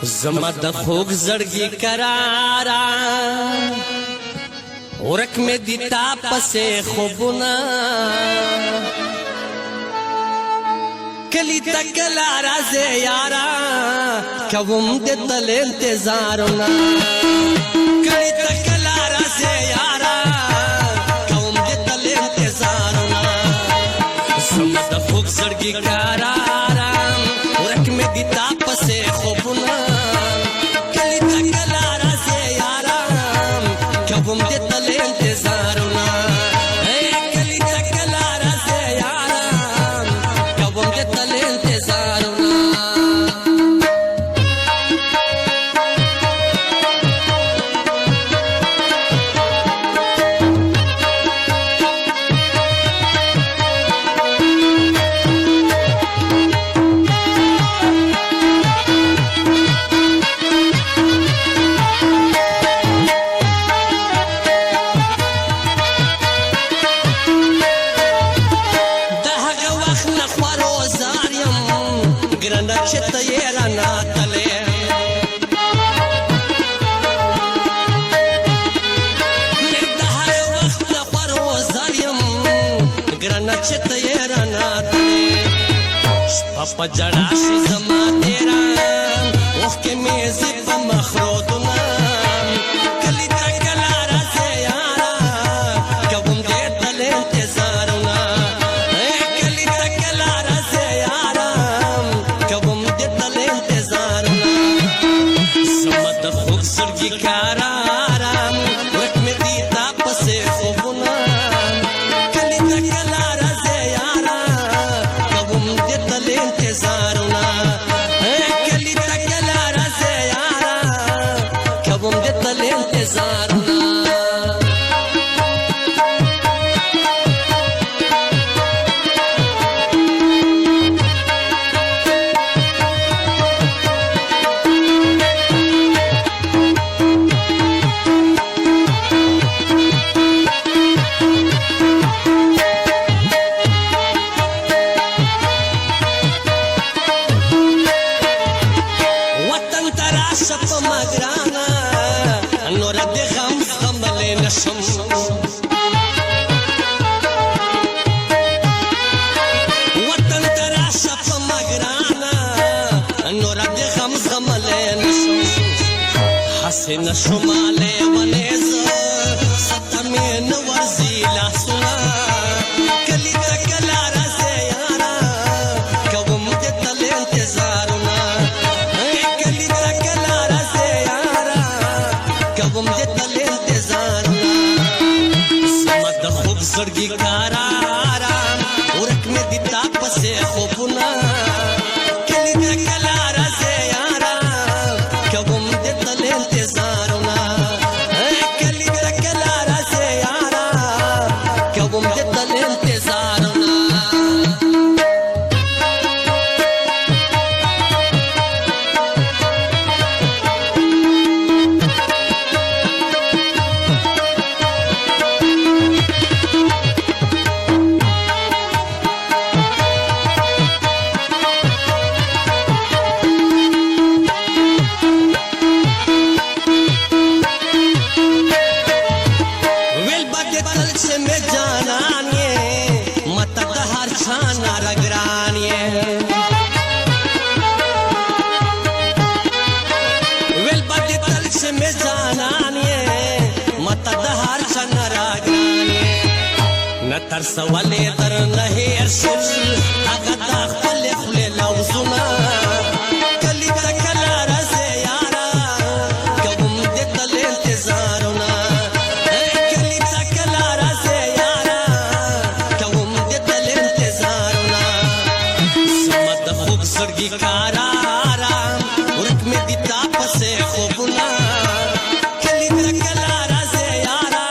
زما د خوږ زړګي قرارا ورک مې دي تا پسې خوبونه کلی تکلا راځه یارا کوم دې تل انتظارونه کلی تکلا راځه یارا کوم دې تل انتظارونه زما د خوږ زړګي قرارا ورک مې دي تا پسې خوبونه کوم دې تل انتظارونه کلی تکلا راځه یارا کوم دې تل انتظارونه ګرانه چې ته یې رانه تلې د هر وخت لپاره وزار یم ګرانه چې ته یې رانه تلې شپه په جړا شي زما تېره اوښکې مې ځي په مخروطونه کلي ته کله راځې یاره کوم دې تل انتظارونه کلي ته کله راځې یاره کوم دې تل انتظارونه زما د خوږ زړګي قرارا ورک مې دي تا پسې خوبونه کلي ته کله راځې یاره کوم دې تل انتظارونه کلي ته کله راځې یاره کوم دې تل انتظارونه شپ مگرانا نور دې غم زغملې نشم وطن ترا شپ مگرانا نور دې غم زغملې نشم حسین شماله ونیز ستمې نور زیلا سنا کلی تکلا راځه یارا کوم دې تل انتظارونه کوم دې تل انتظارونه زما د خوږ زړګي قرارا ورک مې دي تا پسې خوبونه کلي ته کله راځې یاره کوم دې تل انتظارونه کلي ته کله راځې یاره کوم دې تل انتظارونه نتر سوالې در نه هېر شول هغه د خپلې خولې لوظونه کلي ته کله راځې یاره کوم دې تل انتظارونه کلي ته کله راځې یاره کوم دې تل انتظارونه زما د خوږ زړګي قرارا ورک مې دي تا پسې خوبونه کلي ته کله راځې یاره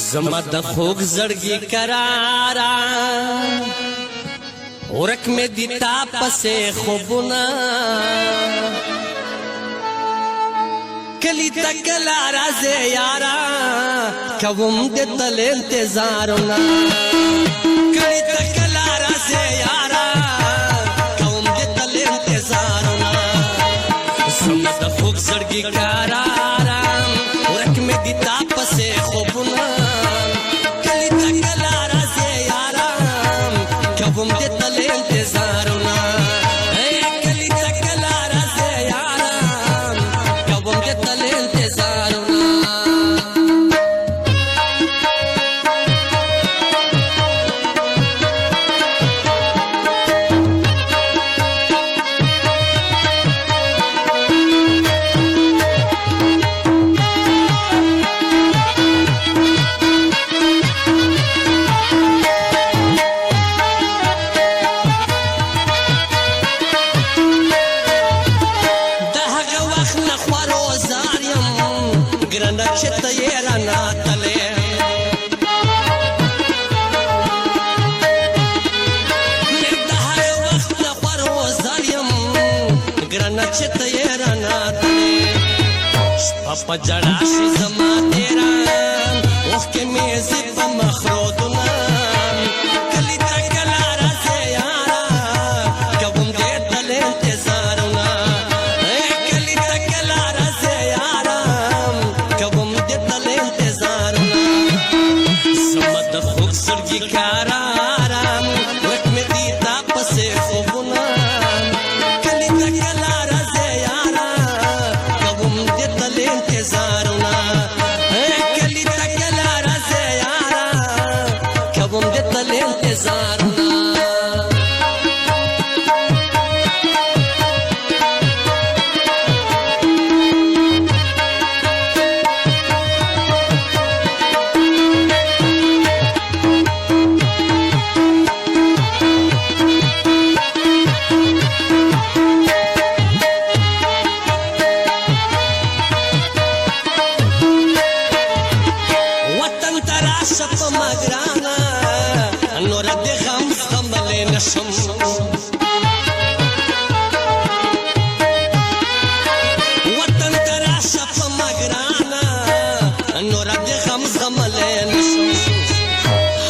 زما د خوږ زړګي قرارا ورک مې دي تا پسې خوبونه کلی تکلا راځه یارا کوم دې تل انتظارونه کلی تکلا راځه یارا کوم دې تل انتظارونه زما د خوږ زړګي قرارا ورک مې دي تا پسې خوبونه کوم دې تل انتظارونه کلی تکلا راځه یارا کوم دې تل انتظارونه ګرانه چې ته یې رانه تلې مې د هر وخت لپاره وزار یم ګرانه چې ته یې رانه تلې شپه په ژړا شي زما تېره اوښکې مې ځي په مخرودونه کلي ته کله راځې یاره کوم دې تل انتظارونه کلي ته کله راځې یاره کوم دې تل انتظارونه زما د خوږ زړګي قرارا ورک مې دي تا پسې خوبونه کلي ته کله راځې یاره کوم دې تل انتظارونه کلي ته کله راځې یاره کوم دې تل انتظارونه شپ مګرانا نور دې غم زغملې نشم وطن ترا شپ مګرانا نور دې غم زغملې نشم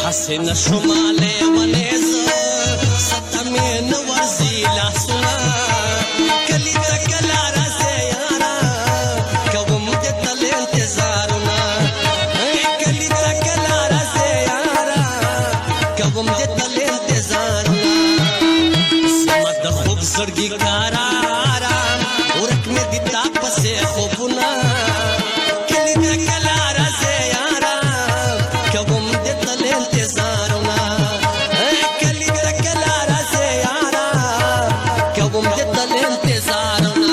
حسین شماله ونیز ستمه نور زیلا سنا کلی تکلا راځه یارا کوم دې تل انتظارونه کوم دې تل انتظارونه زما د خوږ زړګي قرارا ورک مې دي تا پسې خوبونه کلي ته کله راځې یاره کوم دې تل انتظارونه کلي ته کله راځې یاره کوم دې تل انتظارونه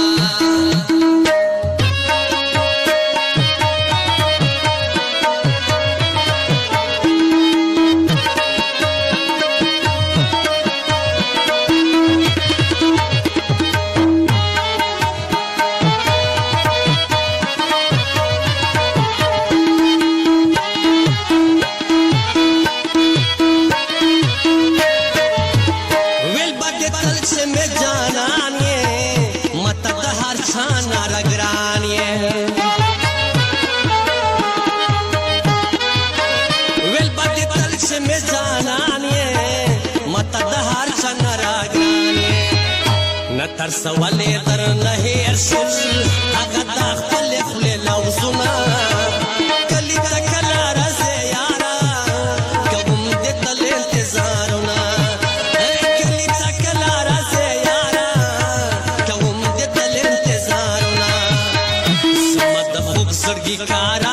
نتر سوالې در نه هېر شول هغه د خپلې خولې لوظونه کلي ته کله راځې یاره کوم دې تل انتظارونه کلي ته کله راځې یاره کوم دې تل انتظارونه زما د خوږ زړګي قرارا